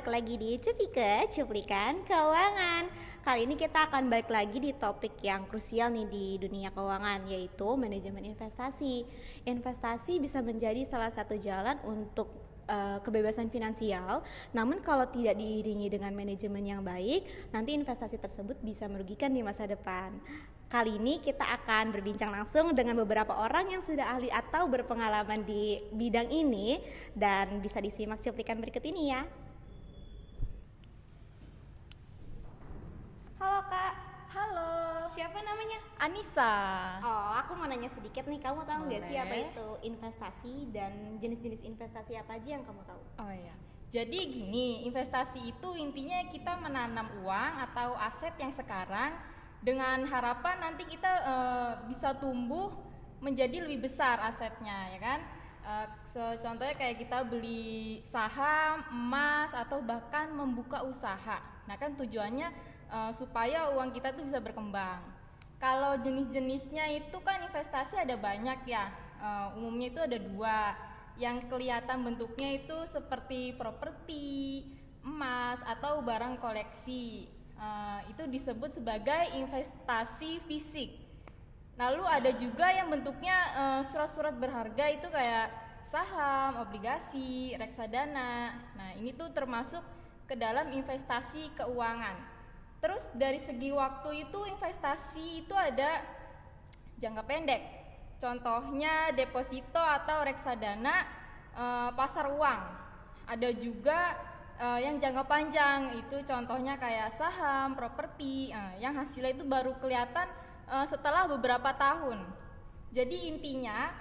balik lagi di Cupike, Cuplikan Keuangan. Kali ini kita akan balik lagi di topik yang krusial nih di dunia keuangan, yaitu manajemen investasi. Investasi bisa menjadi salah satu jalan untuk kebebasan finansial, namun kalau tidak diiringi dengan manajemen yang baik, nanti investasi tersebut bisa merugikan di masa depan. Kali ini kita akan berbincang langsung dengan beberapa orang yang sudah ahli atau berpengalaman di bidang ini, dan bisa disimak cuplikan berikut ini ya. Halo Kak, Halo, siapa namanya? Anissa. Oh, aku mau nanya sedikit nih, kamu tahu nggak sih apa Boleh. itu investasi dan jenis-jenis investasi apa aja yang kamu tahu? Oh iya. Jadi gini, investasi itu intinya kita menanam uang atau aset yang sekarang dengan harapan nanti kita bisa tumbuh menjadi lebih besar asetnya, ya kan? Contohnya kayak kita beli saham, emas, atau bahkan membuka usaha. Nah kan tujuannya supaya uang kita tuh bisa berkembang. Kalau jenis-jenisnya itu kan investasi ada banyak ya. Umumnya itu ada dua. Yang kelihatan bentuknya itu seperti properti, emas, atau barang koleksi. Itu disebut sebagai investasi fisik. Lalu ada juga yang bentuknya surat-surat berharga, itu kayak saham, obligasi, reksadana. Nah, ini tuh termasuk ke dalam investasi keuangan. Terus dari segi waktu itu investasi itu ada jangka pendek. Contohnya deposito atau reksadana pasar uang. Ada juga yang jangka panjang, itu contohnya kayak saham, properti, yang hasilnya itu baru kelihatan setelah beberapa tahun. Jadi intinya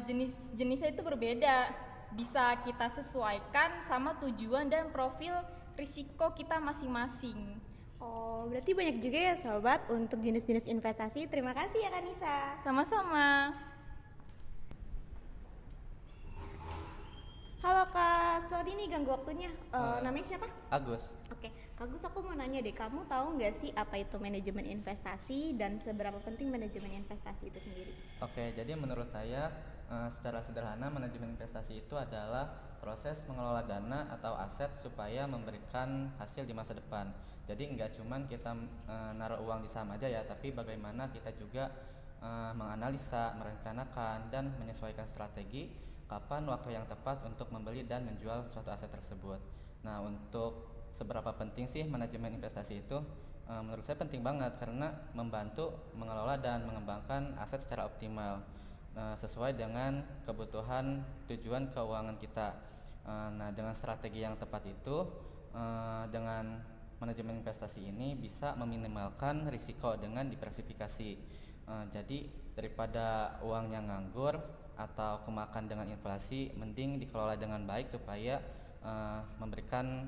jenis-jenisnya itu berbeda, bisa kita sesuaikan sama tujuan dan profil risiko kita masing-masing. Oh, berarti banyak juga ya sobat untuk jenis-jenis investasi. Terima kasih ya Kak Nisa. Sama-sama. Halo Kak, sorry nih ganggu waktunya. Namanya siapa? Agus. Oke, Kak Gus, aku mau nanya deh, kamu tahu nggak sih apa itu manajemen investasi dan seberapa penting manajemen investasi itu sendiri? Oke, jadi menurut saya secara sederhana manajemen investasi itu adalah proses mengelola dana atau aset supaya memberikan hasil di masa depan. Jadi nggak cuman kita naruh uang di saham aja ya, tapi bagaimana kita juga menganalisa, merencanakan dan menyesuaikan strategi kapan waktu yang tepat untuk membeli dan menjual suatu aset tersebut. Nah, untuk seberapa penting sih manajemen investasi itu? Menurut saya penting banget karena membantu mengelola dan mengembangkan aset secara optimal sesuai dengan kebutuhan tujuan keuangan kita. Nah, dengan strategi yang tepat itu, dengan manajemen investasi ini bisa meminimalkan risiko dengan diversifikasi. Jadi daripada uangnya nganggur atau kemakan dengan inflasi, mending dikelola dengan baik supaya memberikan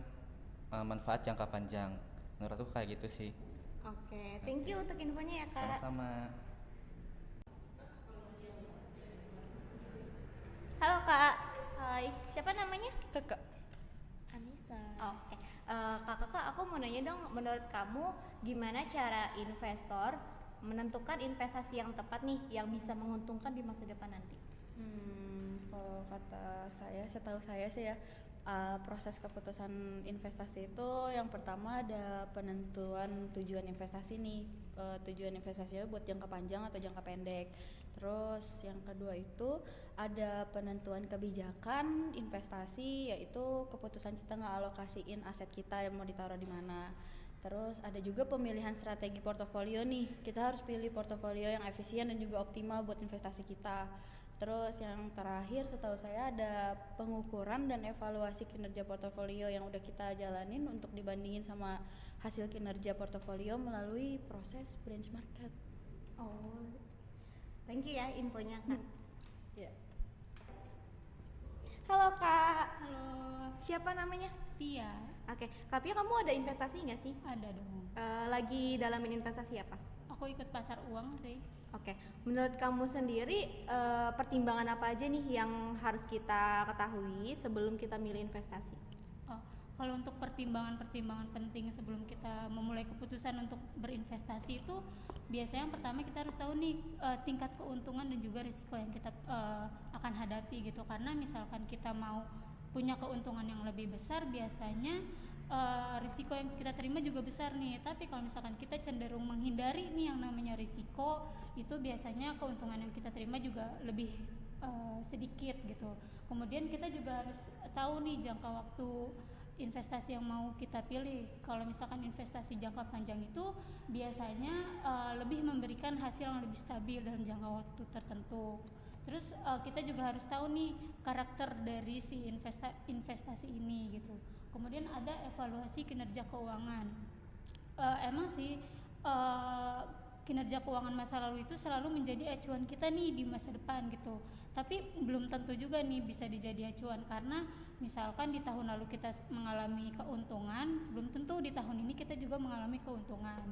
manfaat jangka panjang. Menurut aku kayak gitu sih. Oke, thank you untuk infonya ya Kak. Sama-sama. Halo Kak, Hai, siapa namanya? Kakak Anissa. Oke, Kak, aku mau nanya dong, menurut kamu gimana cara investor menentukan investasi yang tepat nih, yang bisa menguntungkan di masa depan nanti? Kalau kata saya, setahu saya sih ya, proses keputusan investasi itu yang pertama ada penentuan tujuan investasi nih, tujuan investasinya buat jangka panjang atau jangka pendek. Terus yang kedua itu ada penentuan kebijakan investasi, yaitu keputusan kita ngealokasiin aset kita yang mau ditaruh di mana. Terus ada juga pemilihan strategi portofolio nih, kita harus pilih portofolio yang efisien dan juga optimal buat investasi kita. Terus yang terakhir setahu saya ada pengukuran dan evaluasi kinerja portofolio yang udah kita jalanin untuk dibandingin sama hasil kinerja portofolio melalui proses benchmark. Oh, thank you ya infonya Kak. Ya. Halo Kak, Halo, siapa namanya? Tia. Oke, Kak Pia, kamu ada investasi nggak sih? Ada dong. Lagi dalamin investasi apa? Aku ikut pasar uang sih. Oke, menurut kamu sendiri pertimbangan apa aja nih yang harus kita ketahui sebelum kita milih investasi? Oh, kalau untuk pertimbangan-pertimbangan penting sebelum kita memulai keputusan untuk berinvestasi itu biasanya yang pertama kita harus tahu nih tingkat keuntungan dan juga risiko yang kita akan hadapi gitu. Karena misalkan kita mau punya keuntungan yang lebih besar, biasanya risiko yang kita terima juga besar nih. Tapi kalau misalkan kita cenderung menghindari nih yang namanya risiko, itu biasanya keuntungan yang kita terima juga lebih sedikit gitu. Kemudian kita juga harus tahu nih jangka waktu investasi yang mau kita pilih. Kalau misalkan investasi jangka panjang itu biasanya lebih memberikan hasil yang lebih stabil dalam jangka waktu tertentu. Terus kita juga harus tahu nih karakter dari si investasi ini gitu. Kemudian ada evaluasi kinerja keuangan. Emang sih kinerja keuangan masa lalu itu selalu menjadi acuan kita nih di masa depan gitu. Tapi belum tentu juga nih bisa dijadi acuan, karena misalkan di tahun lalu kita mengalami keuntungan, belum tentu di tahun ini kita juga mengalami keuntungan.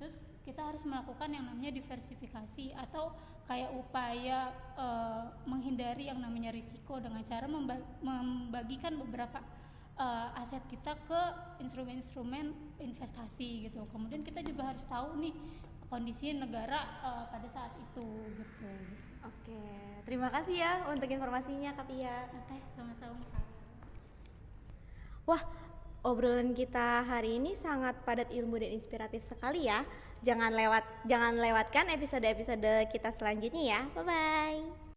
Terus kita harus melakukan yang namanya diversifikasi atau kayak upaya menghindari yang namanya risiko dengan cara membagikan beberapa aset kita ke instrumen-instrumen investasi gitu. Kemudian kita juga harus tahu nih kondisi negara pada saat itu gitu. Oke, terima kasih ya untuk informasinya Kak Pia. Oke, sama-sama Kak. Wah, obrolan kita hari ini sangat padat ilmu dan inspiratif sekali ya. Jangan lewatkan episode-episode kita selanjutnya ya. Bye bye.